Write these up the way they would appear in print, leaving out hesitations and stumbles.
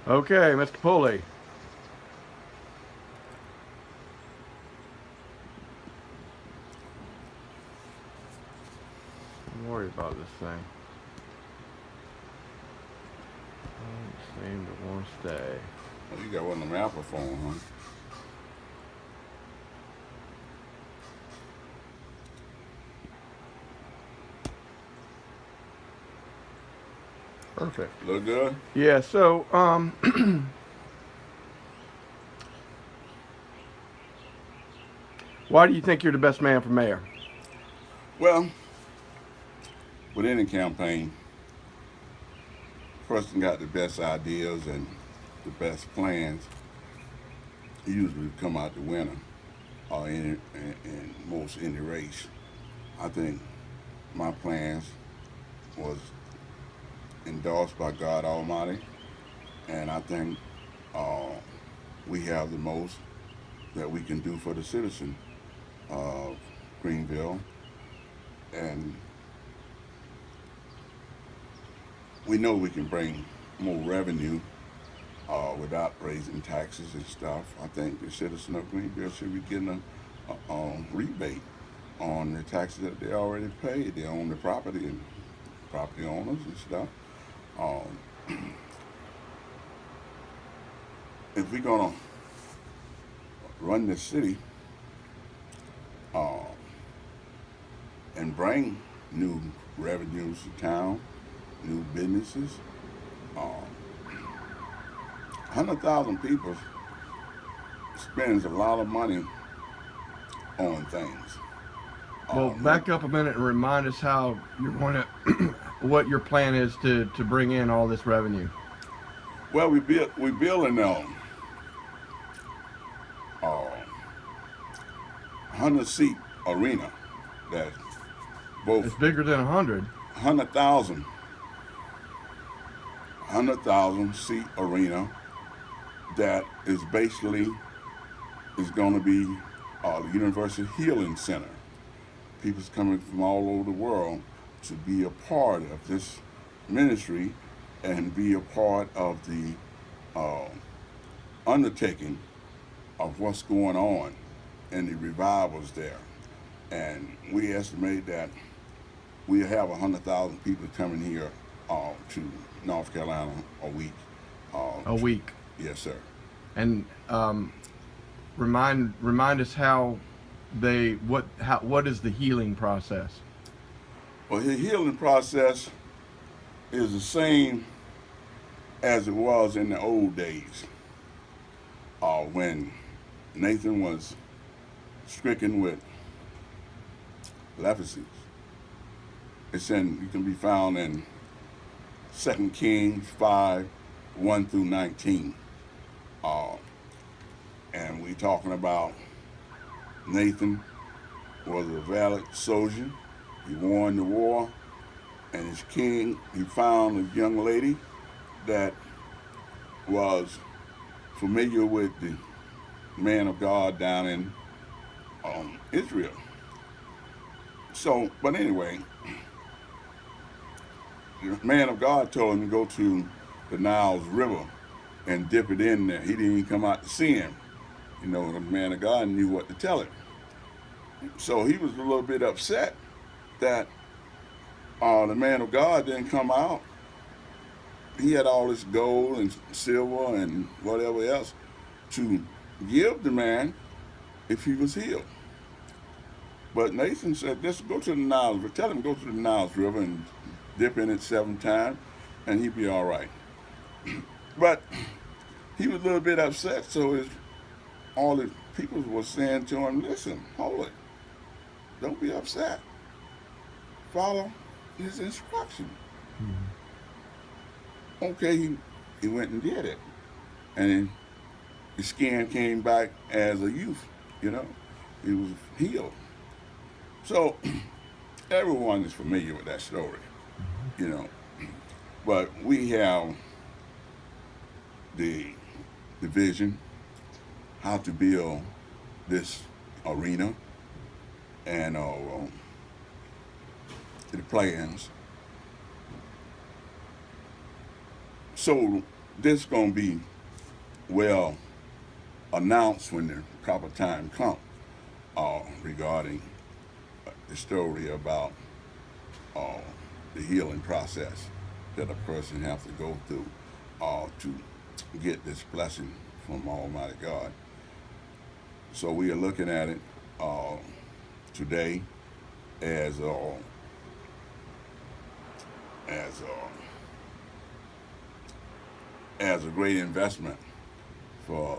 Okay, Mr. Pulley. Don't worry about this thing. Don't seem to want to stay. Oh, you got one of them Apple phone, huh? Perfect. Look good? Yeah. So, why do you think you're the best man for mayor? Well, with any campaign, person got the best ideas and the best plans usually come out the winner or in most any race. I think my plans was endorsed by God Almighty, and I think uh, we have the most that we can do for the citizen of Greenville, and we know we can bring more revenue without raising taxes and stuff. I think the citizen of Greenville should be getting a rebate on the taxes that they already paid. They own the property and property owners and stuff. Um, if we're gonna run the city uh, and bring new revenues to town, new businesses, 100,000 people spends a lot of money on things. Well, When back up a minute and remind us how you're going to, what your plan is to bring in all this revenue. well, we building uh, 100-seat arena that both It's bigger than 100. 100,000 100,000 seat arena that is basically is going to be the Universal Healing Center. People's coming from all over the world to be a part of this ministry and be a part of the uh, undertaking of what's going on in the revivals there. And we estimate that we have 100,000 people coming here to North Carolina a week. A week. Yes, sir. And remind us how they what is the healing process? Well, the healing process is the same as it was in the old days when Nathan was stricken with leprosy. It's in, you can be found in 2 Kings 5, 1 through 19. Uh, and we talking about Nathan was a valiant soldier. He won the war, and his king, he found a young lady that was familiar with the man of God down in Israel. So, but anyway, the man of God told him to go to the Niles River and dip it in there. He didn't even come out to see him. You know, the man of God knew what to tell him. So he was a little bit upset that the man of God didn't come out. He had all this gold and silver and whatever else to give the man if he was healed. But Nathan said, just go to the Niles River. Tell him to go to the Niles River and dip in it 7 times, and he'd be all right. But he was a little bit upset, so all the people were saying to him, listen, hold it. Don't be upset. Follow his instruction. Okay, he went and did it. And then his skin came back as a youth, you know. He was healed. So everyone is familiar with that story, you know. But we have the vision, how to build this arena, and the plans. So this gonna be well announced when the proper time comes, regarding the story about uh, the healing process that a person has to go through to get this blessing from Almighty God. So we are looking at it uh, today as as as a great investment for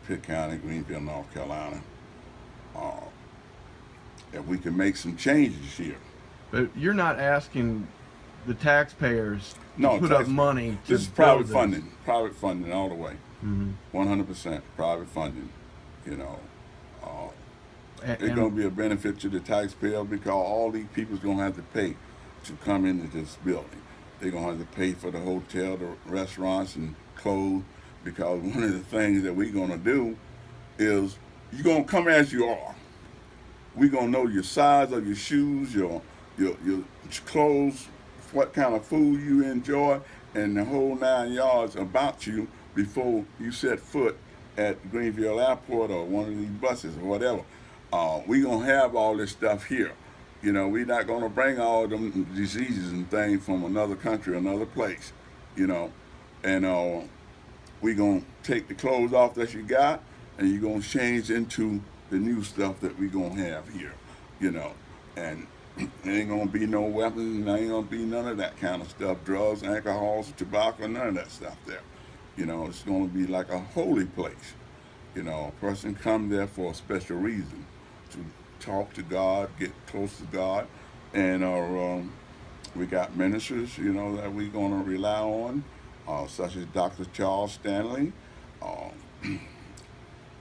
Pitt County, Greenville, North Carolina. Uh, if we can make some changes here. But you're not asking the taxpayers to No, put up money to this is private build private funding all the way, Mm-hmm. 100% private funding. You know, uh, it's And, going to be a benefit to the taxpayer because all these people's going to have to pay to come into this building. They're going to have to pay for the hotel, the restaurants, and clothes. Because one of the things that we're going to do is you're going to come as you are. We're gonna know your size of your shoes, your clothes, what kind of food you enjoy, and the whole 9 yards about you before you set foot at Greenville Airport or one of these buses or whatever. We're gonna have all this stuff here. You know, we're not gonna bring all them diseases and things from another country, another place. You know, and we're gonna take the clothes off that you got, and you're gonna change into the new stuff that we're gonna have here, you know, and there ain't gonna be no weapons, there ain't gonna be none of that kind of stuff, drugs, alcohols, tobacco, none of that stuff there. You know, it's gonna be like a holy place. You know, a person come there for a special reason, to talk to God, get close to God, and we got ministers, you know, that we're gonna rely on, such as Dr. Charles Stanley, uh,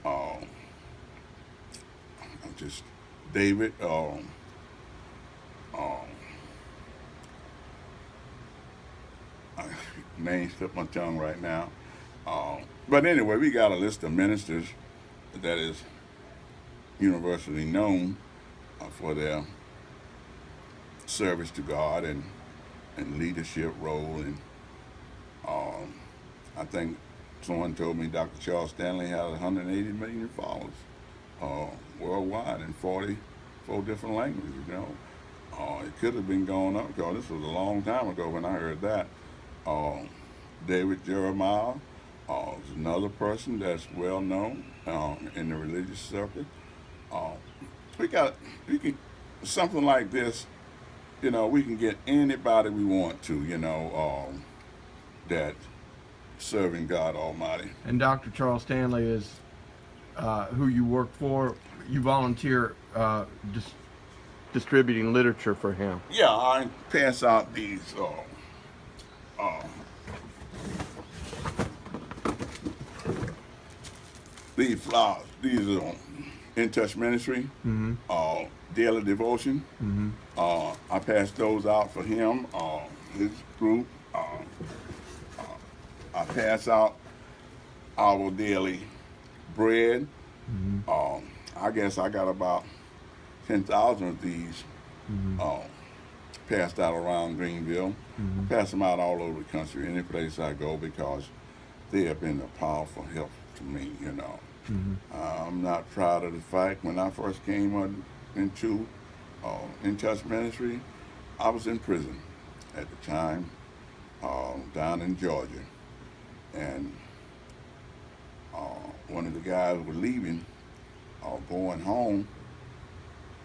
uh, just David. Um, Name slipped my tongue right now. But anyway, we got a list of ministers that is universally known for their service to God and leadership role. And I think someone told me Dr. Charles Stanley had 180 million followers worldwide in 44 different languages. You know, it could have been going up because this was a long time ago when I heard that. Uh, David Jeremiah is another person that's well known in the religious circuit. Uh, we can something like this. You know, we can get anybody we want to. You know, that serving God Almighty. and Dr. Charles Stanley is who you work for. You volunteer distributing literature for him. Yeah, I pass out uh, these flowers. These are In Touch Ministry, Mm-hmm. Daily Devotion. Mm-hmm. I pass those out for him, his group. I pass out our daily bread. Mm-hmm. I guess I got about 10,000 of these Mm-hmm. passed out around Greenville. Mm-hmm. I pass them out all over the country, any place I go, because they have been a powerful help to me, you know. Mm-hmm. I'm not proud of the fact when I first came into In Touch Ministry, I was in prison at the time, down in Georgia. And one of the guys was leaving, going home.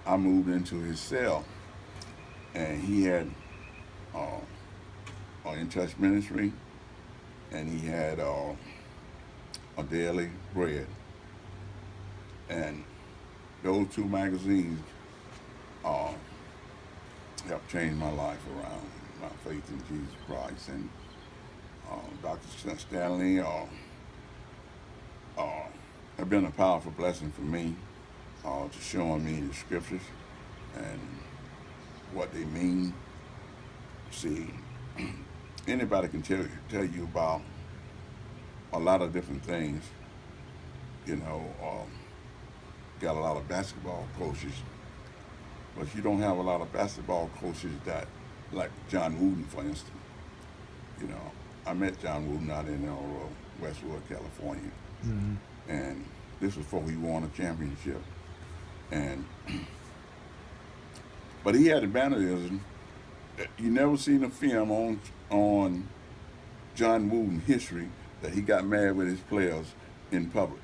I moved into his cell, and he had an In Touch Ministry, and he had a daily bread. And those two magazines helped change my life around, my faith in Jesus Christ. And Dr. Stanley have been a powerful blessing for me, to showing me the scriptures and what they mean. See, anybody can tell you about a lot of different things. You know, got a lot of basketball coaches, but you don't have a lot of basketball coaches that, like John Wooden, for instance. You know, I met John Wooden out in Westwood, California, Mm-hmm. and this was before he won a championship. And but he had the mannerism. You never seen a film on John Wooden history that he got mad with his players in public.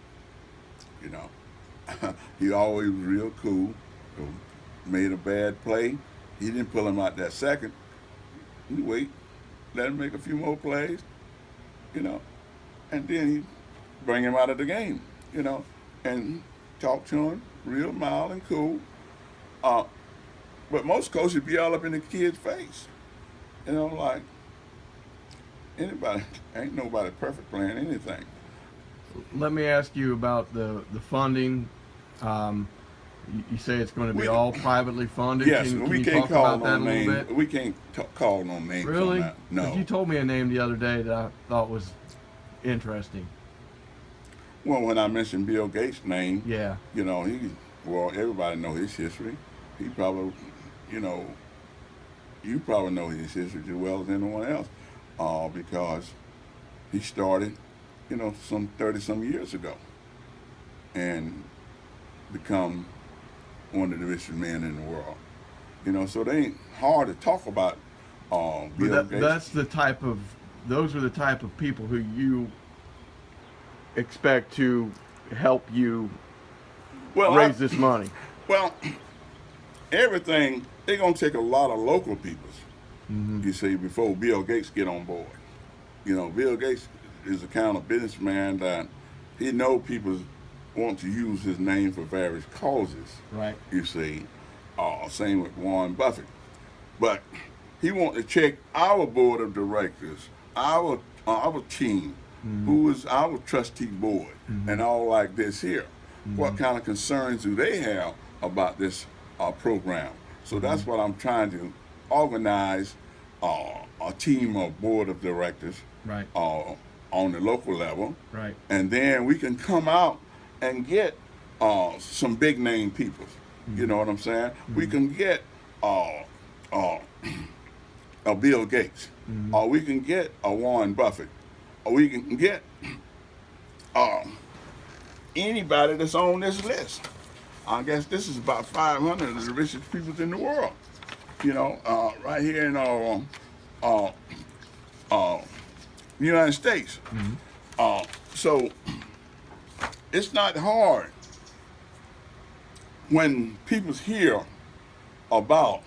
You know, he always was real cool. Made a bad play, he didn't pull him out that second. He wait, let him make a few more plays, you know, and then he bring him out of the game, you know, and talk to him real mild and cool. Uh, but most coaches be all up in the kid's face, you know, like anybody, ain't nobody perfect playing anything. Let me ask you about the funding. You say it's going to be all privately funded. Yes, can we you can't talk call about that no a little names. bit? We can't call no names Really? on that. No. 'Cause you told me a name the other day that I thought was interesting. Well, when I mentioned Bill Gates' name, Yeah. you know, everybody know his history. He probably, you know, you probably know his history as well as anyone else, because he started, you know, some 30-some years ago, and become one of the richest men in the world. You know, so they ain't hard to talk about Bill Gates. Those are the type of people who you expect to help you Well, raise this money. well, everything they're gonna take a lot of local people. Mm-hmm. You see, before Bill Gates get on board. You know, Bill Gates is a kind of businessman that he know people want to use his name for various causes. Right. You see, same with Warren Buffett, but he want to check our board of directors, our team, Mm-hmm. who is our trustee board, Mm-hmm. and all like this here. Mm-hmm. What kind of concerns do they have about this program? So Mm-hmm. that's what I'm trying to organize a team of board of directors Right. on the local level, Right. and then we can come out and get some big name people. Mm-hmm. You know what I'm saying? Mm-hmm. We can get a Bill Gates, Mm-hmm. or we can get a Warren Buffett, or we can get anybody that's on this list. I guess this is about 500 of the richest people in the world. You know, right here in United States. Mm-hmm. So it's not hard when people hear about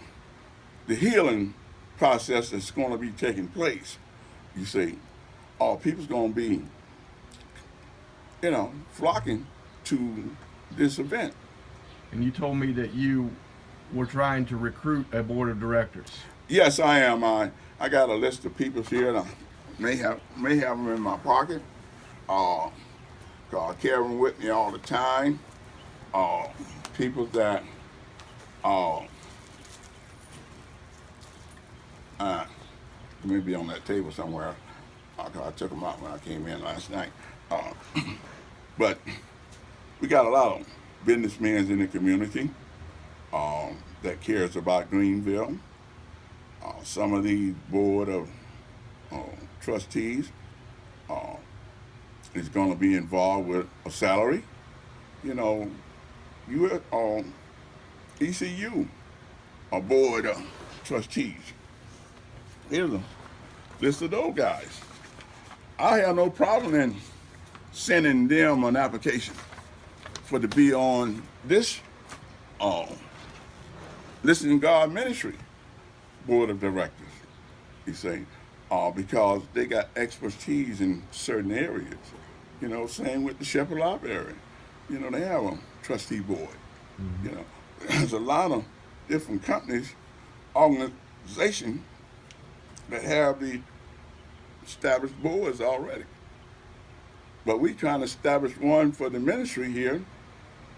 the healing process that's going to be taking place. You see, people's going to be, you know, flocking to this event. And you told me that you were trying to recruit a board of directors. Yes, I am. I got a list of people here, and I may have them in my pocket. I carry them with me all the time. People that may be on that table somewhere. I took them out when I came in last night. But we got a lot of businessmen in the community that cares about Greenville. Some of these board of trustees is going to be involved with a salary. You know, you at ECU, a board of trustees. Here's a list of those guys. I have no problem in sending them an application for to be on this Listening God Ministry board of directors. You see, because they got expertise in certain areas. You know, same with the Shepherd Library. You know, they have a trustee board. Mm-hmm. You know, there's a lot of different companies, organizations that have the established boards already. But we trying to establish one for the ministry here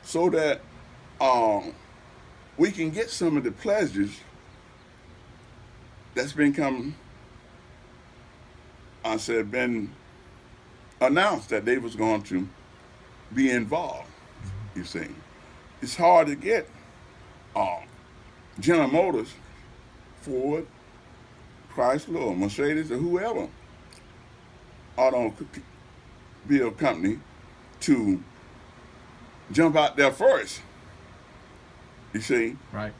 so that we can get some of the pledges that's been announced that they was going to be involved. You see, it's hard to get General Motors, Ford, Chrysler, or Mercedes, or whoever automobile company to jump out there first. You see, Right.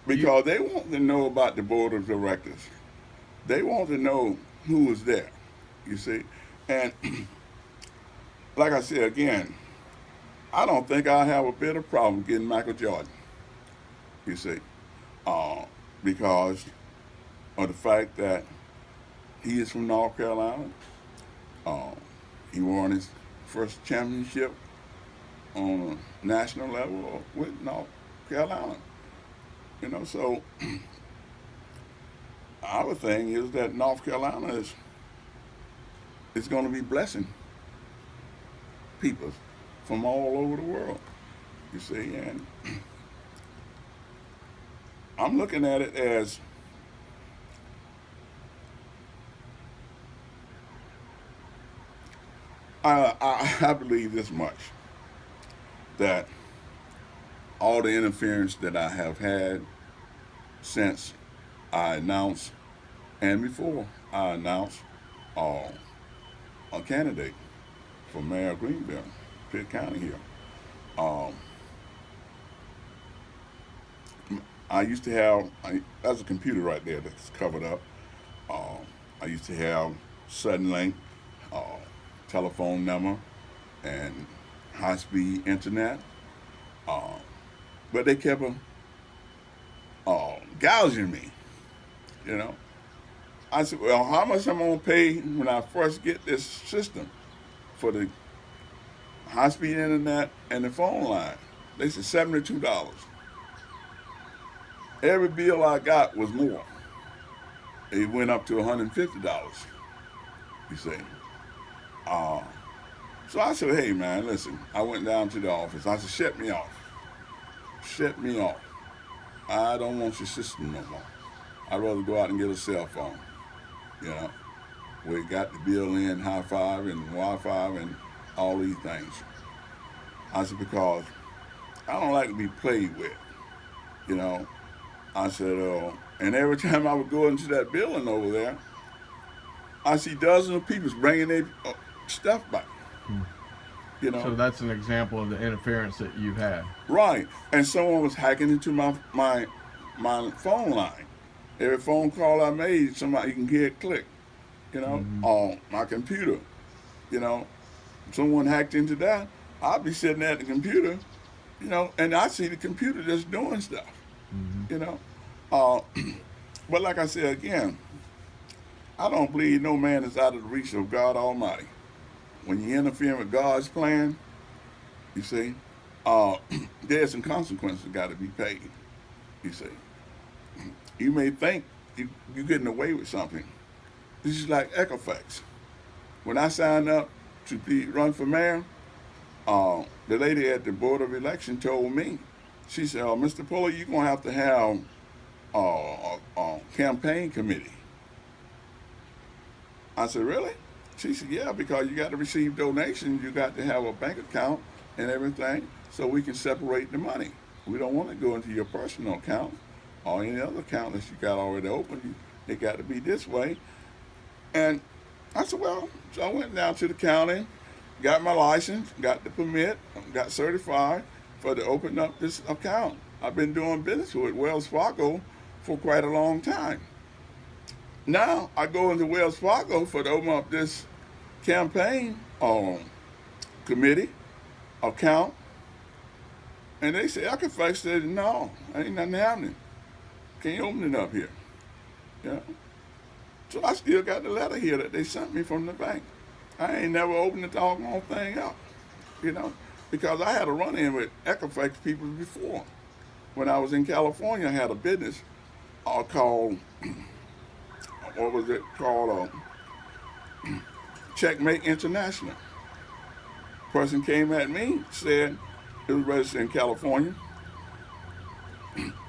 because they want to know about the board of directors. They want to know who is there. You see, and like I said again, I don't think I have a bit of problem getting Michael Jordan. You see, uh, because of the fact that he is from North Carolina. Uh, he won his first championship on a national level with North Carolina. So our thing is that North Carolina is going to be blessing people from all over the world. You see, and I'm looking at it as I believe this much that all the interference that I have had since I announced and before I announced uh, a candidate for mayor of Greenville, Pitt County here. Um, I used to have, that's a computer right there that's covered up. I used to have Suddenlink, uh, telephone number, and high-speed internet. Uh, but they kept gouging me, you know. I said, well, how much am I going to pay when I first get this system for the high-speed internet and the phone line? They said $72. Every bill I got was more. It went up to $150, you see. Uh, so I said, hey, man, listen. I went down to the office. I said, shut me off. Shut me off. I don't want your system no more. I'd rather go out and get a cell phone. You know, we got the built-in high-five and Wi-Fi and all these things. I said, because I don't like to be played with, you know. I said, and every time I would go into that building over there, I see dozens of people bringing their stuff back. Hmm. You know. So that's an example of the interference that you've had. Right, and someone was hacking into my phone line. Every phone call I made, somebody can hear it click. You know, Mm-hmm. on my computer. You know, someone hacked into that. I'll be sitting at the computer, you know, and I see the computer just doing stuff. Mm-hmm. You know, uh, but like I said again, I don't believe no man is out of the reach of God Almighty. When you interfere with God's plan, you see, uh, there's some consequences got to be paid. You see, you may think you're getting away with something. This is like Equifax. When I signed up to run for mayor, the lady at the board of election told me, she said, Mr. Pulley, you're going to have a campaign committee. I said, really? She said, yeah, because you got to receive donations, you got to have a bank account and everything, so we can separate the money. We don't want to go into your personal account or any other account that you got already open. It got to be this way. And I said, well, so I went down to the county, got my license, got the permit, got certified for to open up this account. I've been doing business with Wells Fargo for quite a long time. Now I go into Wells Fargo for to open up this campaign committee account, and they say Equifax said no, ain't nothing happening. Can't open it up here. Yeah. So I still got the letter here that they sent me from the bank. I ain't never opened the doggone thing up, you know, because I had a run-in with Equifax people before. When I was in California, I had a business called, what was it called? Checkmate International. Person came at me, said, it was registered in California,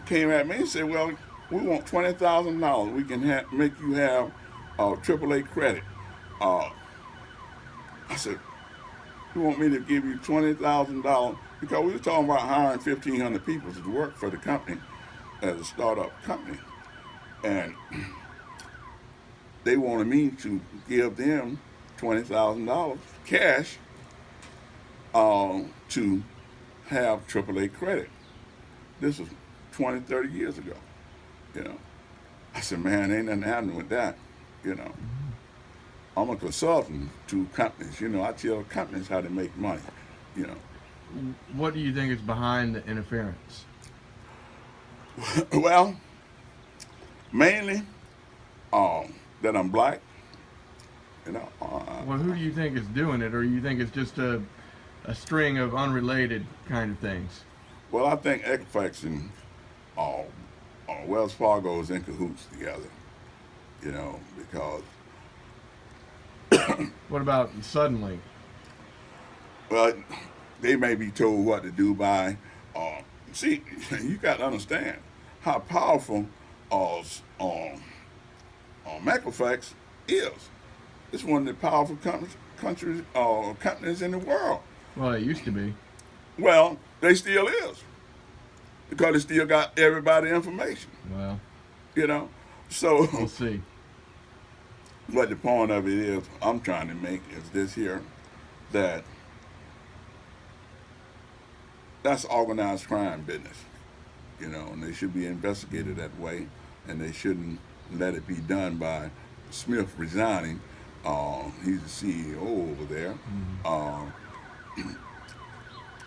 came at me and said, well, we want $20,000. We can make you have AAA credit. I said, you want me to give you $20,000? Because we were talking about hiring 1,500 people to work for the company as a startup company. And they wanted me to give them $20,000 cash to have AAA credit. This was 20, 30 years ago. You know, I said, man, ain't nothing happening with that. You know, I'm a consultant to companies. You know, I tell companies how to make money. You know, What do you think is behind the interference? well, mainly that I'm black. You know, Well, who do you think is doing it, or you think it's just a string of unrelated kind of things? well, I think Equifax and Wells Fargo is in cahoots together. You know, because What about suddenly? well, they may be told what to do by. See, you got to understand how powerful Equifax is. It's one of the powerful companies in the world. Well, it used to be. Well, they still is because they still got everybody information. Well, You know, so we'll see. what the point of it is I'm trying to make is this here, that that's organized crime business, you know, and they should be investigated that way, and they shouldn't let it be done by Smith resigning. He's the CEO over there.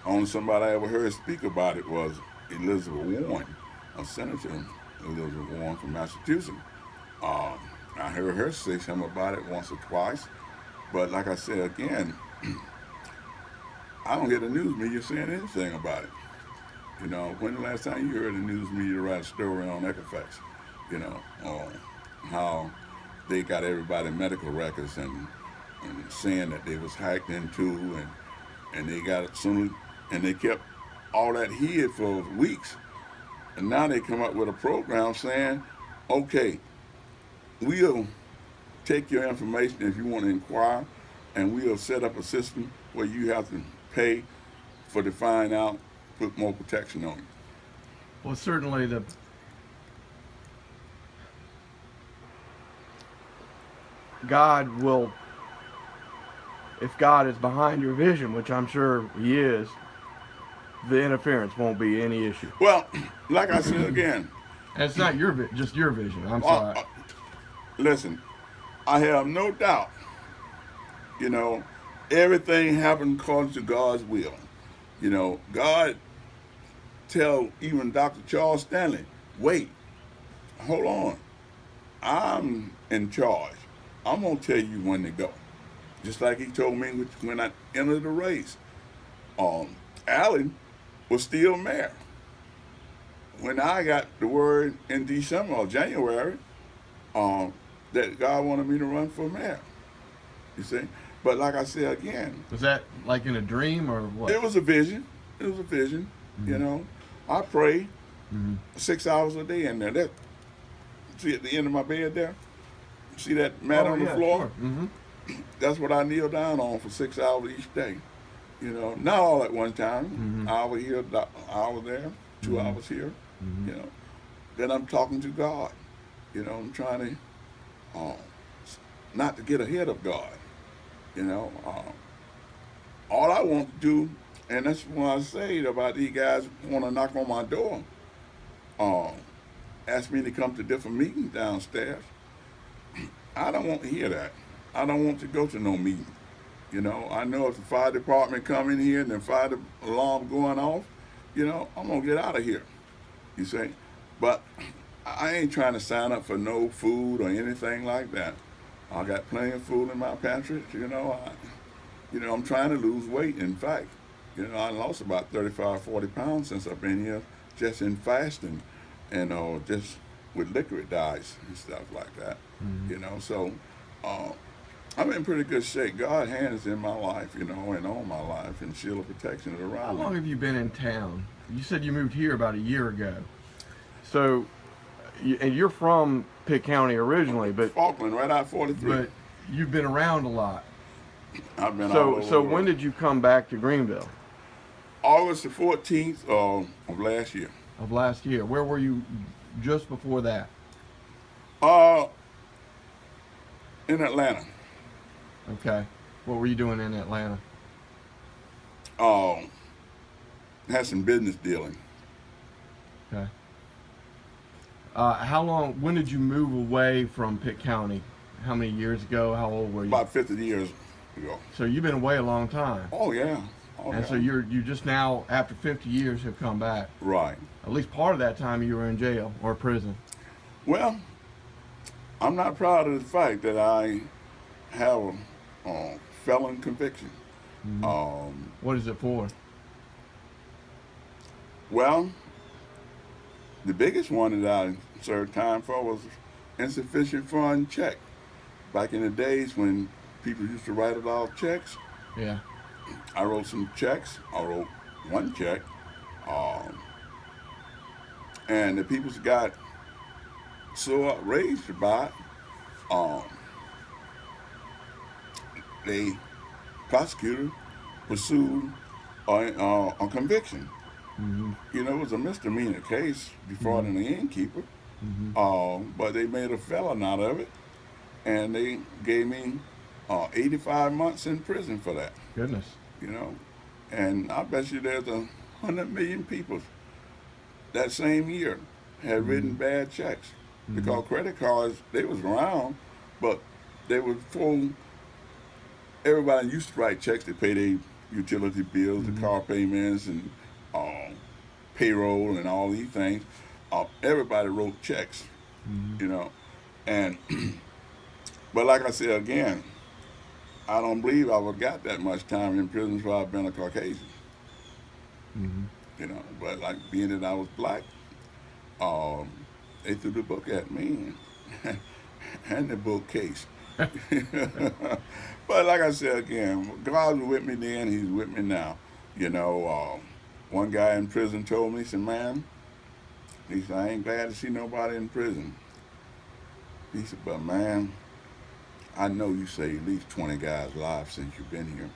Only somebody I ever heard speak about it was Elizabeth Warren, a Senator Elizabeth Warren from Massachusetts. I heard her say something about it once or twice, but like I said again, I don't hear the news media saying anything about it. You know, when the last time you heard the news media write a story on Equifax? You know, how they got everybody medical records and saying that they was hacked into, and they got it soon, and they kept all that hid for weeks, and now they come up with a program saying, okay, we'll take your information if you want to inquire, and we'll set up a system where you have to pay for to find out, put more protection on you. Well, certainly God will, if God is behind your vision, which I'm sure He is, the interference won't be any issue. Well, like I said again, And it's not just your vision. I'm sorry. listen, I have no doubt, you know, everything happened according to God's will. You know, God tell even Dr. Charles Stanley, wait, hold on, I'm in charge. I'm gonna tell you when to go. Just like he told me when I entered the race. Allen was still mayor. When I got the word in December or January that God wanted me to run for mayor, you see. But like I said again, Was that like in a dream or what? it was a vision. It was a vision. You know, I pray 6 hours a day in there. That, see at the end of my bed there. See that mat on the floor? Sure. That's what I kneel down on for 6 hours each day. You know, not all at one time. Hour here, hour there, 2 hours here. You know, then I'm talking to God. You know, I'm trying to not to get ahead of God. You know, all I want to do, and that's what I say about these guys want to knock on my door, ask me to come to different meetings downstairs. I don't want to hear that. I don't want to go to no meeting. You know, I know if the fire department come in here and the fire alarm going off, you know, I'm gonna get out of here. You see, but I ain't trying to sign up for no food or anything like that. I got plenty of food in my pantry. You know, I'm trying to lose weight. In fact, you know, I lost about 35, 40 pounds since I've been here, just in fasting and just with liquid diets and stuff like that. You know, so I'm in pretty good shape. God's hand is in my life, you know, and on my life, and shield of protection is How around long me. have you been in town? You said you moved here about a year ago. So, and you're from Pitt County originally, but Falkland, right out 43. but you've been around a lot. I've been all over So the when world. did you come back to Greenville? August the 14th of last year. Of last year. Where were you just before that? In Atlanta. Okay. What were you doing in Atlanta? Um, had some business dealing. Okay. How long? When did you move away from Pitt County? How many years ago? How old were you? About 50 years ago. So you've been away a long time, Oh yeah, oh and so yeah. you just now after 50 years have come back. Right. At least part of that time you were in jail or prison. Well, I'm not proud of the fact that I have a felon conviction. Hmm. Um, What is it for? well, the biggest one that I served time for was insufficient fund check. Back in the days when people used to write a lot of checks, Yeah. I wrote some checks. I wrote one check, um, and the people got so outraged about it, um, they prosecutor pursued a conviction. Hmm. You know, it was a misdemeanor case before Hmm. the innkeeper, Hmm. but they made a felon out of it, and they gave me 85 months in prison for that. Goodness. You know, and I bet you there's 100 million people that same year had written Hmm. bad checks Hmm. because credit cards they was around, but they were full. Everybody used to write checks to pay their utility bills, the Hmm. car payments, and um, payroll, and all these things. Everybody wrote checks, Hmm. you know, and but like I said again, I don't believe I would have got that much time in prison for I've been a Caucasian, Hmm. you know. But like being that I was black, um, they threw the book at me and the bookcase. But like I said again, God was with me then, He's with me now. You know, one guy in prison told me, he said, man, he said, I ain't glad to see nobody in prison. He said, but man, I know you saved at least 20 guys' lives since you've been here.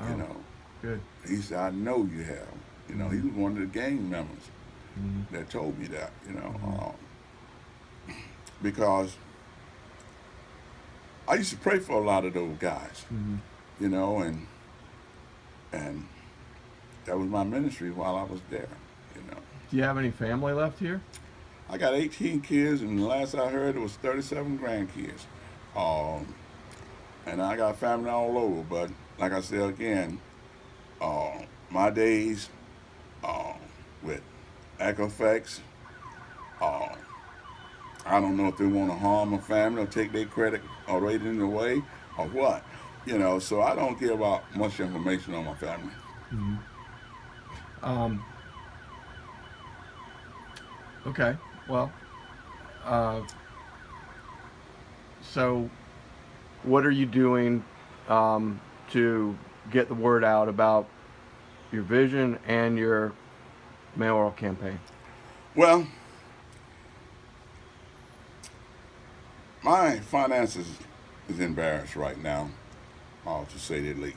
You Oh, know, good. he said, I know you have. You know, he Hmm. was one of the gang members Hmm. that told me that, Hmm. because I used to pray for a lot of those guys, Hmm. you know, and that was my ministry while I was there, you know. Do you have any family left here? I got 18 kids, and the last I heard, it was 37 grandkids. Um, and I got family all over, but like I said again, my days uh, with Equifax, uh, I don't know if they want to harm a family or take their credit or rating away or what, you know. So I don't give out much information on my family. Hmm. Um, okay. Well, uh, so what are you doing to get the word out about your vision and your mayoral campaign? Well, my finances is embarrassed right now, to say the least.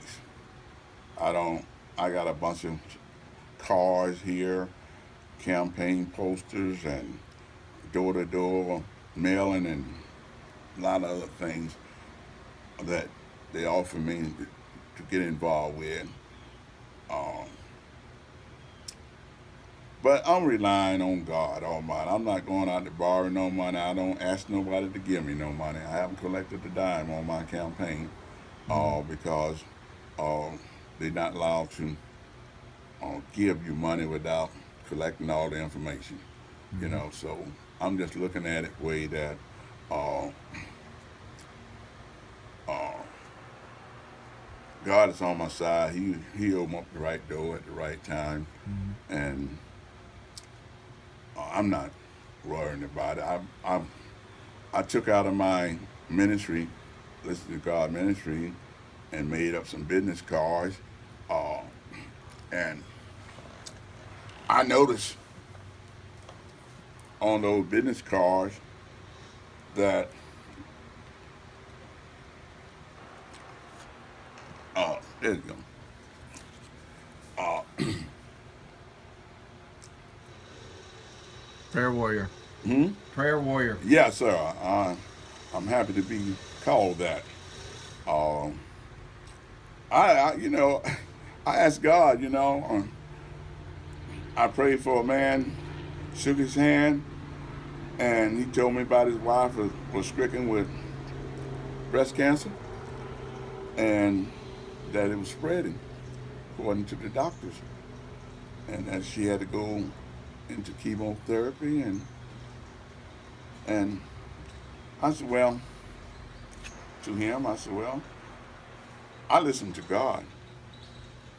I don't. I got a bunch of cars here, campaign posters, and door to door mailing, and a lot of other things that they offer me to get involved with. Um, but I'm relying on God Almighty. I'm not going out to borrow no money. I don't ask nobody to give me no money. I haven't collected a dime on my campaign, Hmm. because uh, they're not allowed to give you money without collecting all the information. You Hmm. know, so I'm just looking at it way that uh, uh, God is on my side. He opened up the right door at the right time, Hmm. and I'm not worrying about it. I took out of my ministry, listen to God ministry, and made up some business cards, uh, and I noticed on those business cards that there you go. Uh, Prayer warrior. hmm? Prayer warrior. Yes, sir. I'm happy to be called that. Um, I I asked God, I prayed for a man, shook his hand, and he told me about his wife was stricken with breast cancer and that it was spreading, according to the doctors, and that she had to go into chemotherapy. And I said, well, to him, I said, well, I listen to God,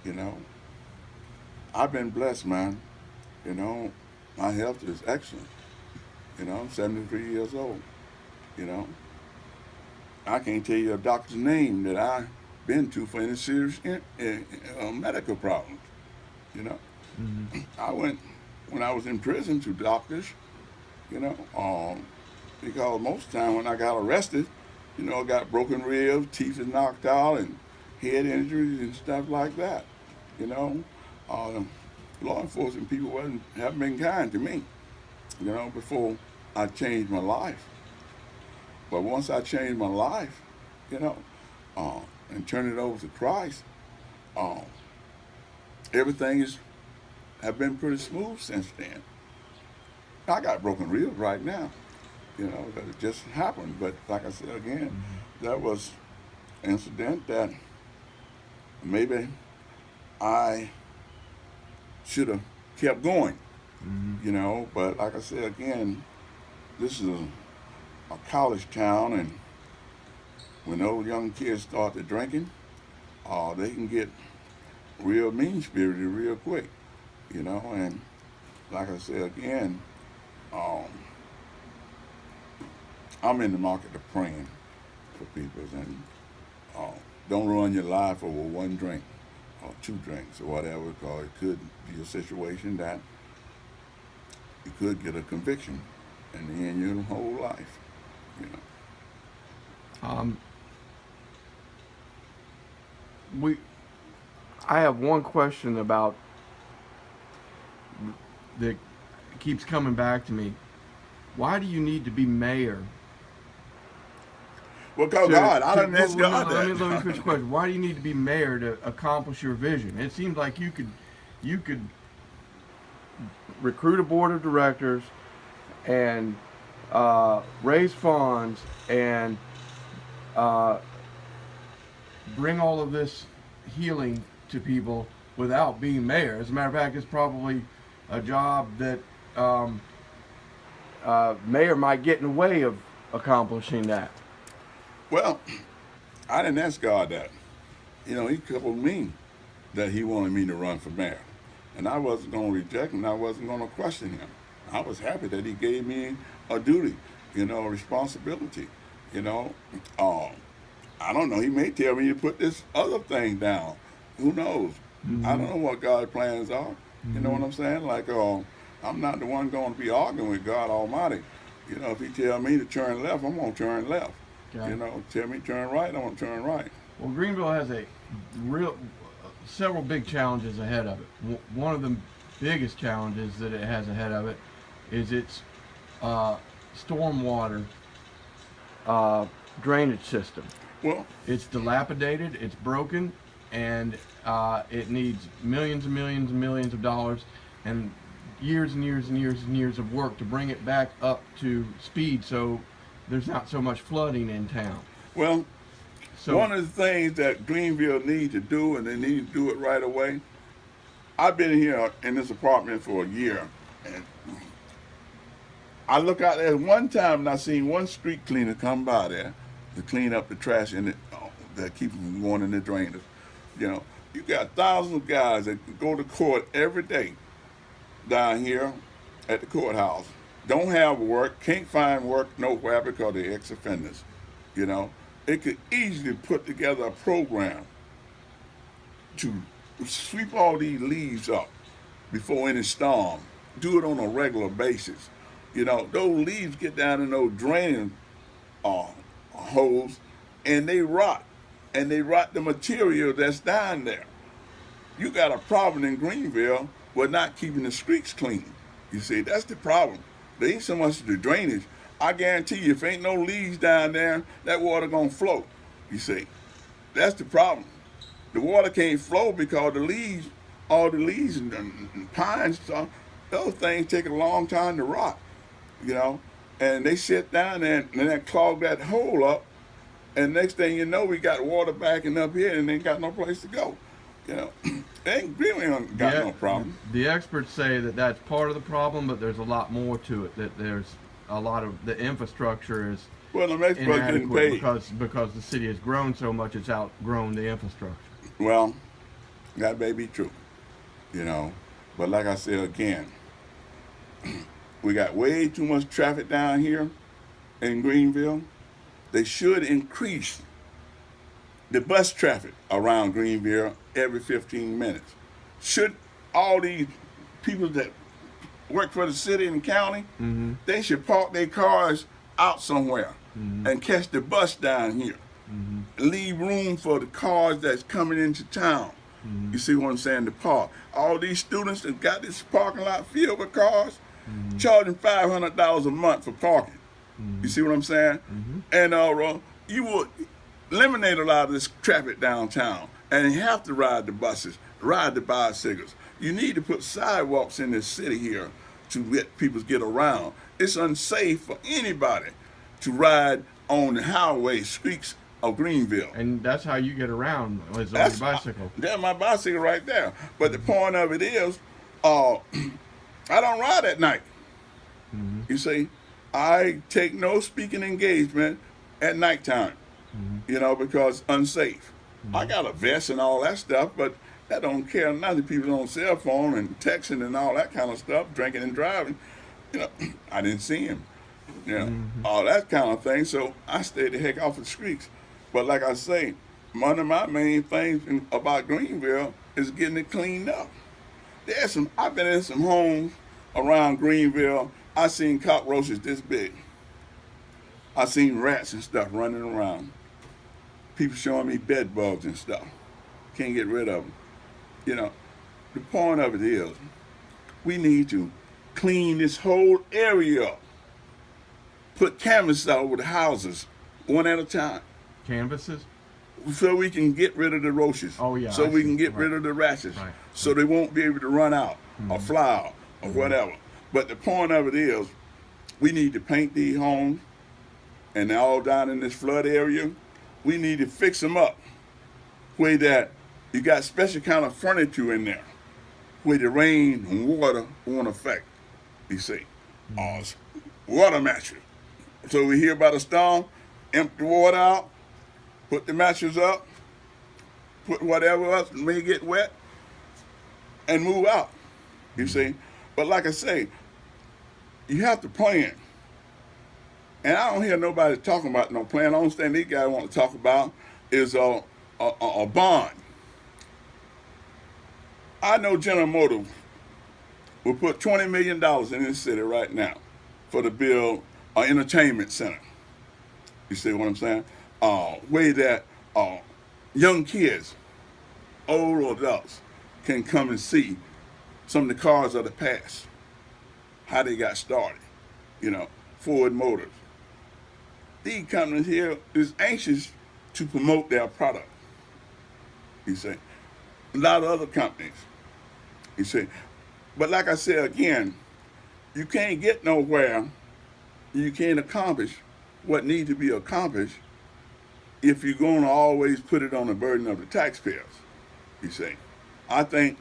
you know. I've been blessed, man. You know, my health is excellent. I'm 73 years old. You know, I can't tell you a doctor's name that I've been to for any serious medical problems. You know, Hmm. I went when I was in prison to doctors. You know, because most of the time when I got arrested, I got broken ribs, teeth is knocked out, and head injuries and stuff like that. You know, um, law enforcement people haven't been kind to me. Before I changed my life. But once I changed my life, you know, uh, and turned it over to Christ, um, everything is have been pretty smooth since then. I got broken ribs right now, that it just happened. But like I said again, Hmm. that was an incident that maybe I should have kept going, Hmm. But like I said again, this is a college town, and when those young kids start to drinking, they can get real mean spirited real quick, And like I said again, um, I'm in the market of praying for people, and uh, don't ruin your life over one drink or two drinks or whatever, because it could be a situation that you could get a conviction and end your whole life, you know. Um, we, I have one question about that keeps coming back to me. Why do you need to be mayor Well, call to God. I to? didn't Well, ask well, no, God no, let that. me let me finish the question. Why do you need to be mayor to accomplish your vision? It seems like you could recruit a board of directors and raise funds and uh, bring all of this healing to people without being mayor. As a matter of fact, it's probably a job that um, mayor might get in the way of accomplishing that. Well, I didn't ask God that. He told me that he wanted me to run for mayor. And I wasn't going to reject him. I wasn't going to question him. I was happy that he gave me a duty, a responsibility. You know, um, I don't know. He may tell me to put this other thing down. Who knows? I Mm-hmm. don't know what God's plans are. You know Mm-hmm. what I'm saying? Like, I'm not the one going to be arguing with God Almighty. If He tell me to turn left, I'm gonna turn left. Okay. Tell me to turn right, I'm gonna turn right. Well, Greenville has a real several big challenges ahead of it. One of the biggest challenges that it has ahead of it is its uh, stormwater uh, drainage system. Well, It's dilapidated, it's broken, and it needs millions and millions and millions of dollars and years and years and years and years of work to bring it back up to speed so there's not so much flooding in town. well, So, one of the things that Greenville needs to do, and they need to do it right away. I've been here in this apartment for a year, and I look out there one time and I seen one street cleaner come by there to clean up the trash in it that keeps from going in the drainage. You got thousands of guys that go to court every day down here at the courthouse. Don't have work, can't find work nowhere because they're ex-offenders. You know, it could easily put together a program to sweep all these leaves up before any storm. Do it on a regular basis. Those leaves get down in those draining uh, holes and they rot. And they rot the material that's down there. You got a problem in Greenville with not keeping the streets clean. You see, that's the problem. There ain't so much the drainage. I guarantee you, if ain't no leaves down there, that water gonna float. You see. That's the problem. The water can't flow because the leaves, all the leaves and pines, those things take a long time to rot, you know. And they sit down there and then clog that hole up. And next thing you know, we got water backing up here and ain't got no place to go. You know, ain't really got no problem. The experts say that that's part of the problem, but there's a lot more to it. That there's a lot of the infrastructure is Well, the experts getting inadequate paid. because the city has grown so much, it's outgrown the infrastructure. Well, that may be true, you know. But like I said again, we got way too much traffic down here in Greenville. They should increase the bus traffic around Greenville every 15 minutes. Should all these people that work for the city and county, they should park their cars out somewhere and catch the bus down here. Leave room for the cars that's coming into town. You see what I'm saying? To park. All these students that got this parking lot filled with cars, charging $500 a month for parking. You see what I'm saying? And you would eliminate a lot of this traffic downtown, and you have to ride the buses, ride the bicycles. You need to put sidewalks in this city here to let people get around. It's unsafe for anybody to ride on the highway streets of Greenville. And that's how you get around is on your bicycle. That's my bicycle right there. But the point of it is, I don't ride at night. You see, I take no speaking engagement at nighttime, you know, because unsafe. I got a vest and all that stuff, but that don't care nothing. People on cell phone and texting and all that kind of stuff, drinking and driving. You know, I didn't see him. You know, all that kind of thing. So I stayed the heck off the streets. But like I say, one of my main things about Greenville is getting it cleaned up. I've been in some homes around Greenville. I seen cockroaches this big. I seen rats and stuff running around. People showing me bed bugs and stuff. Can't get rid of them. You know, the point of it is, we need to clean this whole area up. Put canvas over the houses, one at a time. Canvases? So we can get rid of the roaches. Oh, yeah. So we can get rid of the rats. Right. So they won't be able to run out or fly out or whatever. But the point of it is, we need to paint these homes, and they're all down in this flood area. We need to fix them up where that you got special kind of furniture in there where the rain and water won't affect, you see. Water mattress. So we hear about a storm, empty the water out, put the mattress up, put whatever else may get wet, and move out, you see. But like I say, you have to plan. And I don't hear nobody talking about no plan. The only thing these guys want to talk about is a bond. I know General Motors will put $20 million in this city right now for the build an entertainment center. You see what I'm saying? Way that young kids, old adults, can come and see some of the cars of the past, how they got started. You know, Ford Motors. These companies here is anxious to promote their product. You see, a lot of other companies. You see, but like I said again, you can't get nowhere. You can't accomplish what needs to be accomplished if you're going to always put it on the burden of the taxpayers. You see, I think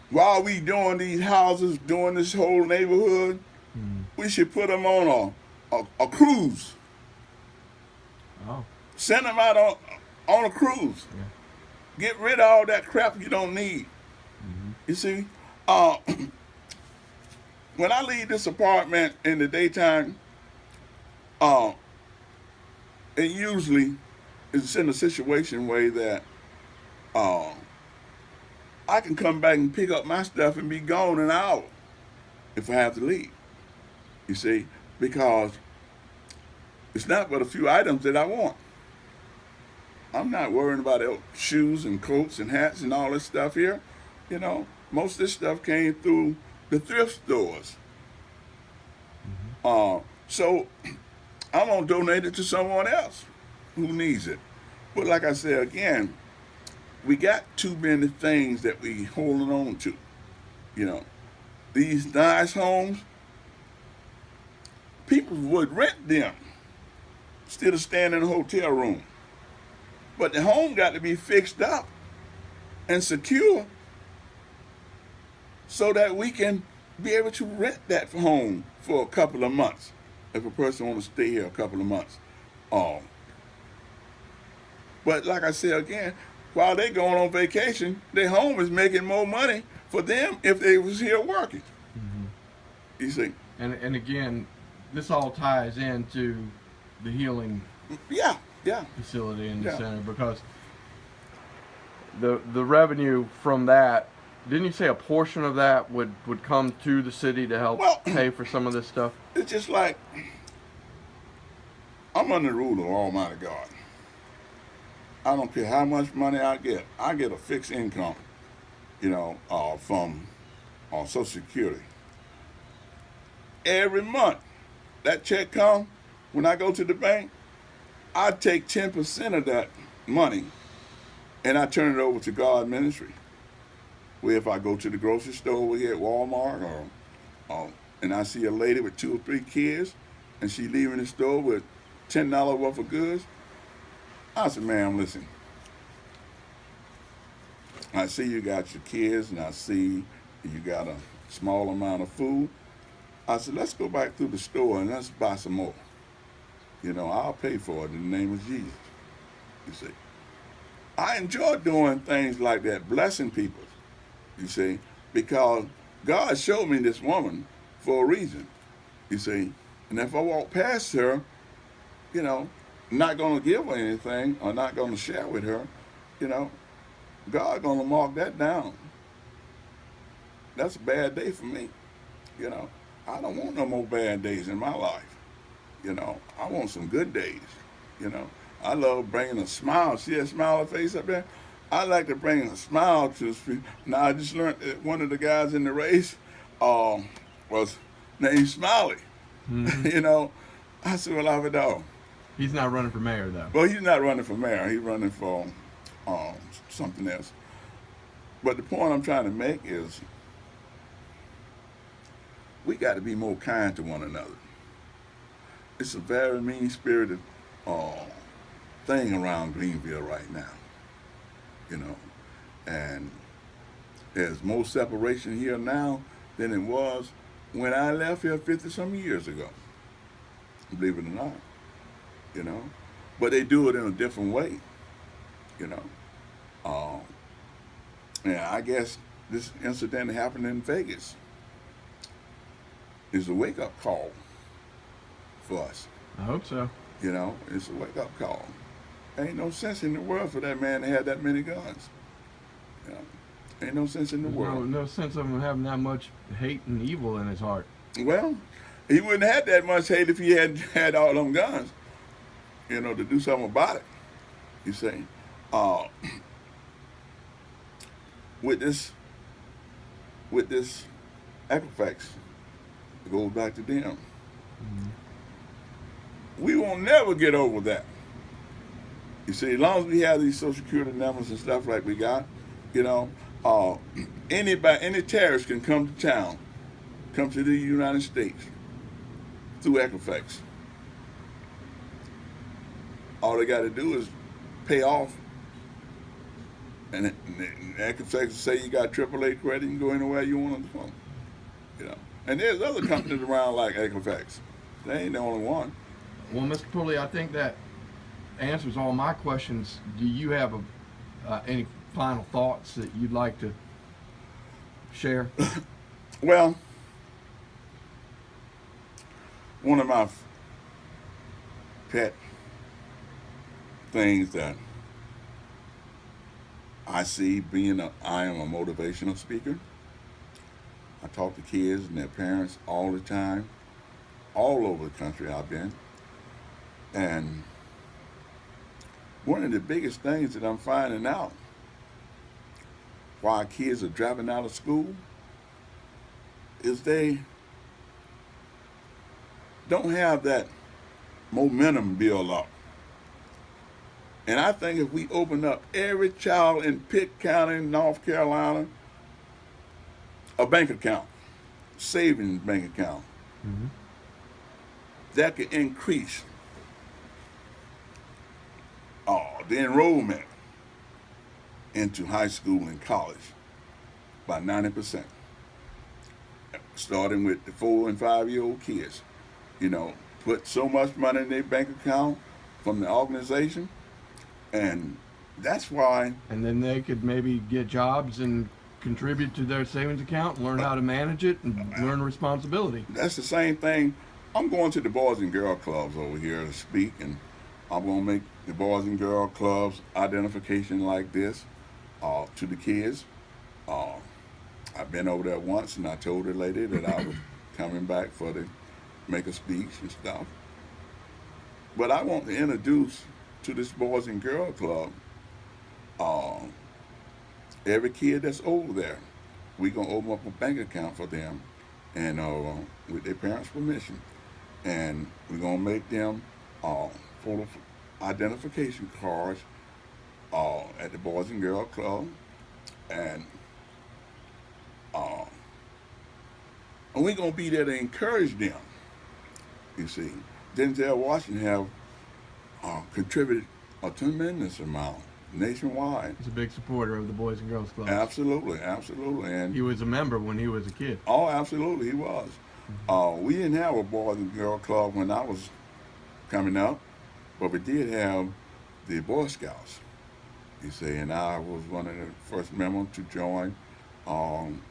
while we doing these houses, doing this whole neighborhood, we should put them on a cruise. Oh. Send them out on a cruise. Yeah. Get rid of all that crap you don't need. You see, when I leave this apartment in the daytime, it usually is in a situation where that I can come back and pick up my stuff and be gone in an hour if I have to leave. You see, because it's not but a few items that I want. I'm not worrying about shoes and coats and hats and all this stuff here. You know, most of this stuff came through the thrift stores. So I'm gonna donate it to someone else. who needs it. But like I said again, we got too many things that we holding on to. You know, these nice homes, people would rent them instead of staying in a hotel room. But the home got to be fixed up and secure so that we can be able to rent that home for a couple of months if a person wants to stay here a couple of months. Um, but like I said again, while they going on vacation, their home is making more money for them if they was here working. Mm-hmm. You see? And again, this all ties into the healing Yeah, yeah, facility in the yeah. center, because the revenue from that, didn't you say a portion of that would come to the city to help Well, pay for some of this stuff? it's just like I'm under the rule of Almighty God. I don't care how much money I get. I get a fixed income, from Social Security. Every month, that check come. When I go to the bank, I take 10% of that money and I turn it over to God Ministry. Where if I go to the grocery store over here at Walmart, and I see a lady with 2 or 3 kids, and she leaving the store with $10 worth of goods, I said, ma'am, listen. I see you got your kids, and I see you got a small amount of food. I said, let's go back through the store and let's buy some more. I'll pay for it in the name of Jesus. You see, I enjoy doing things like that, blessing people. You see, because God showed me this woman for a reason. You see, and if I walk past her, not going to give her anything or not going to share with her, God going to mark that down. That's a bad day for me. I don't want no more bad days in my life. I want some good days. I love bringing a smile. See that smile on her face up there? I like to bring a smile to the people. Now, I just learned that one of the guys in the race was named Smiley. Mm-hmm. I said, well, I would know. He's not running for mayor, though. Well, he's not running for mayor. He's running for something else. But the point I'm trying to make is we got to be more kind to one another. It's a very mean-spirited thing around Greenville right now, and there's more separation here now than it was when I left here 50-some years ago, believe it or not, but they do it in a different way, um, and I guess this incident happened in Vegas is a wake-up call for us. I hope so. It's a wake-up call. Ain't no sense in the world for that man to have that many guns. Ain't no sense in the world. No sense of him having that much hate and evil in his heart. Well, he wouldn't have that much hate if he had all them guns, to do something about it. You see, with this Equifax, it goes back to them. Mm-hmm. We won't never get over that. You see, as long as we have these Social Security numbers and stuff like we got, any terrorist can come to town, come to the United States through Equifax. All they got to do is pay off, and Equifax will say you got AAA credit, you can go anywhere you want on the phone. And there's other companies around like Equifax. They ain't the only one. Well, Mr. Pulley, I think that answers all my questions. Do you have any final thoughts that you'd like to share? Well, one of my pet things that I see I am a motivational speaker. I talk to kids and their parents all the time, all over the country I've been. And one of the biggest things that I'm finding out why kids are dropping out of school is they don't have that momentum build up And I think if we open up every child in Pitt County, North Carolina, a bank account, savings bank account, Mm-hmm. that could increase the enrollment into high school and college by 90%, starting with the 4 and 5 year old kids. You know, put so much money in their bank account from the organization, and that's why And then they could maybe get jobs and contribute to their savings account, learn how to manage it, and learn responsibility. that's the same thing. I'm going to the Boys and Girl Clubs over here to speak, and I'm going to make the Boys and Girl Clubs identification like this to the kids. Uh, I've been over there once, and I told the lady that I was coming back for to make a speech and stuff. But I want to introduce to this Boys and Girl Club uh, every kid that's over there. We're going to open up a bank account for them, and with their parents' permission. And we're going to make them photo identification cards at the Boys and Girl Club. And uh, and we're going to be there to encourage them. You see, Denzel Washington have contributed a tremendous amount nationwide. He's a big supporter of the Boys and Girls Club. Absolutely, absolutely, and He was a member when he was a kid. oh, absolutely, he was. We didn't have a Boys and Girl Club when I was coming up, but we did have the Boy Scouts. You see, and I was one of the first members to join um,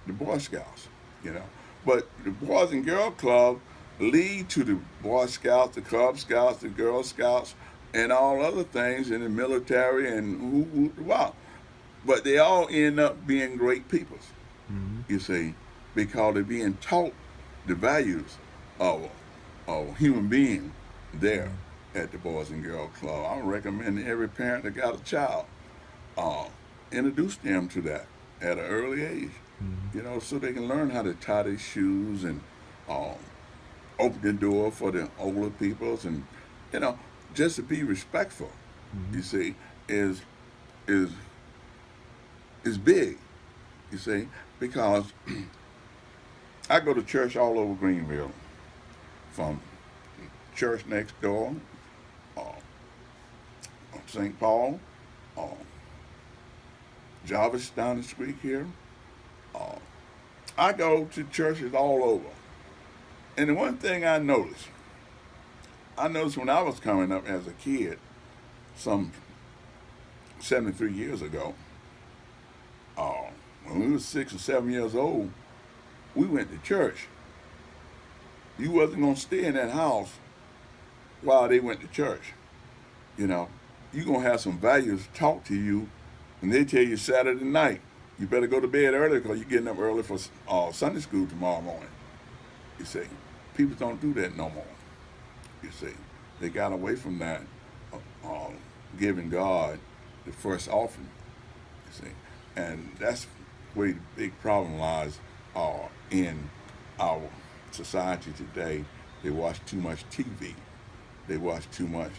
the Boy Scouts. You know, but the Boys and Girl Club lead to the Boy Scouts, the Cub Scouts, the Girl Scouts, and all other things in the military and wow. But they all end up being great peoples, Mm-hmm. you see, because they're being taught the values of human being there at the Boys and Girl Club. I recommend every parent that got a child uh, introduce them to that at an early age, you know, so they can learn how to tie their shoes and um, open the door for the older peoples, and you know, just to be respectful. You see, is is is big. You see, because I go to church all over Greenville, from church next door, uh, St. Paul, uh, Jarvis down the street here. Uh, I go to churches all over. And the one thing I noticed when I was coming up as a kid, some 73 years ago, when we were 6 or 7 years old, we went to church. You wasn't gonna stay in that house while they went to church. You know, you gonna have some values taught to you, and they tell you Saturday night you better go to bed early because you're getting up early for Sunday school tomorrow morning. You see, people don't do that no more. You see, they got away from that, giving God the first offering. You see, and that's where the big problem lies in our society today. They watch too much TV. They watch too much.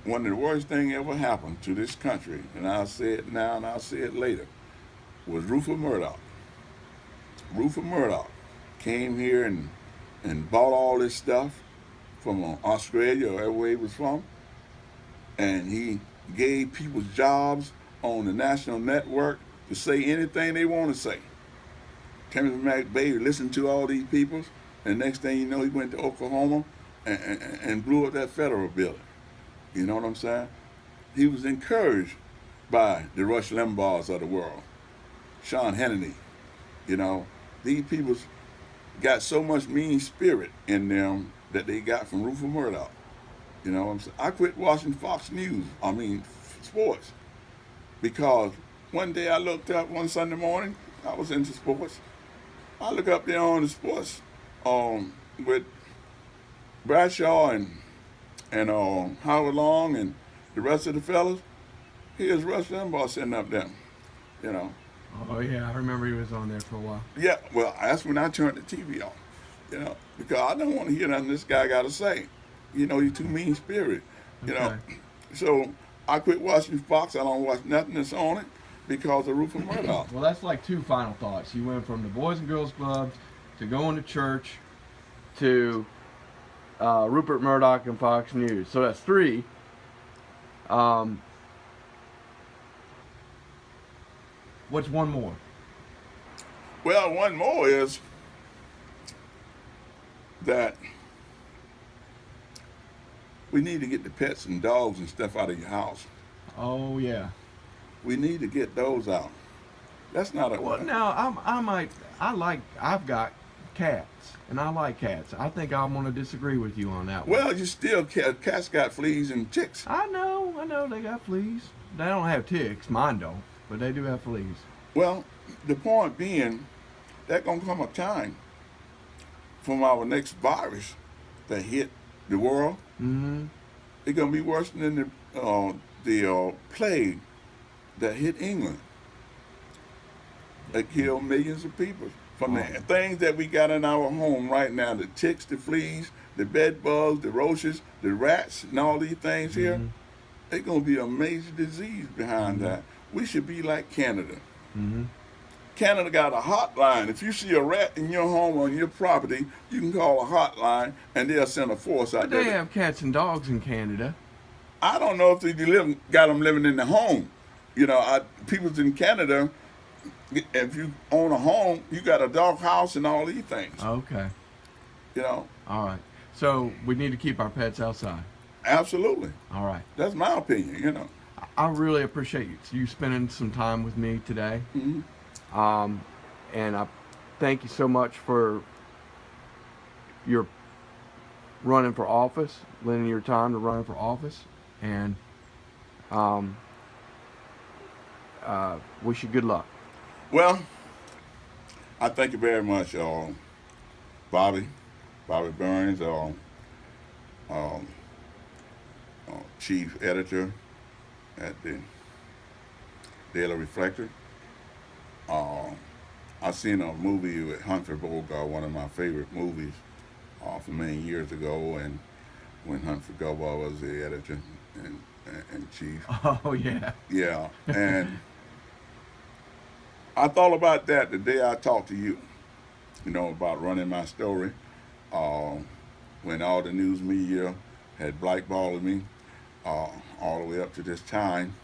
One of the worst thing ever happened to this country, and I'll say it now and I'll say it later, was Rupert Murdoch. Rupert Murdoch came here and bought all this stuff from Australia or wherever he was from, and he gave people jobs on the national network to say anything they want to say. Timothy McVeigh listened to all these people, and next thing you know, he went to Oklahoma and blew up that federal building. You know what I'm saying? He was encouraged by the Rush Limbaughs of the world, Sean Hannity. You know, these people got so much mean spirit in them that they got from Rupert Murdoch. You know what I'm saying? I quit watching Fox News, sports, because one day I looked up one Sunday morning, I was into sports. I look up there on the sports with Bradshaw and Howard Long and the rest of the fellas. Here's Rush Limbaugh sitting up there, you know. Oh yeah, I remember he was on there for a while. Yeah, well, that's when I turned the TV on, you know, because I don't want to hear nothing this guy got to say. You know, he's too mean-spirited. You Okay. know, so I quit watching Fox. I don't watch nothing that's on it because of Rupert Murdoch. Well, that's like two final thoughts. You went from the Boys and Girls Clubs to going to church to Rupert Murdoch and Fox News. So that's three. Um, what's one more? Well, one more is that we need to get the pets and dogs and stuff out of your house. Oh yeah. We need to get those out. That's not a. Well, now I've got cats, and I like cats. I think I'm gonna disagree with you on that one. Well, you still cats got fleas and ticks. I know they got fleas. They don't have ticks. Mine don't, but they do have fleas. Well, the point being, that gonna come a time from our next virus that hit the world. Mm-hmm. It's gonna be worse than the plague that hit England. That killed millions of people. From the things that we got in our home right now, the ticks, the fleas, the bed bugs, the roaches, the rats, and all these things here, it's gonna be a major disease behind that. We should be like Canada. Mm-hmm. Canada got a hotline. If you see a rat in your home on your property, you can call a hotline and they'll send a force out But there. they have cats and dogs in Canada. I don't know if they got them living in the home. You know, people in Canada, if you own a home, you got a dog house and all these things. Okay. You know, All right. So we need to keep our pets outside. absolutely. All right. That's my opinion. You know. I really appreciate you spending some time with me today. Hmm. And I thank you so much for your running for office, lending your time to running for office, and wish you good luck. Well, I thank you very much, Bobby Burns, chief editor at the Daily Reflector. I seen a movie with Humphrey Bogart, one of my favorite movies, from many years ago, and when Humphrey Bogart was the editor and chief. Oh yeah. Yeah, and I thought about that the day I talked to you, you know, about running my story, when all the news media had blackballed me, all the way up to this time.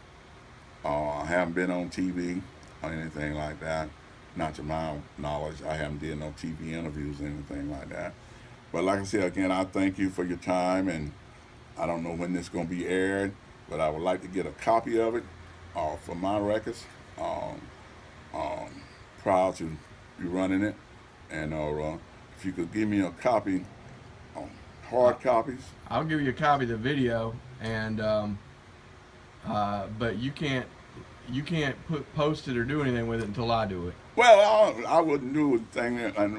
I haven't been on TV or anything like that. Not to my knowledge, I haven't did no TV interviews or anything like that. But like I said, again, I thank you for your time, and I don't know when this is going to be aired, but I would like to get a copy of it for my records. Proud to be running it, and if you could give me a copy, hard copies. I'll give you a copy of the video, and but you can't post it or do anything with it until I do it. Well, I wouldn't do a thing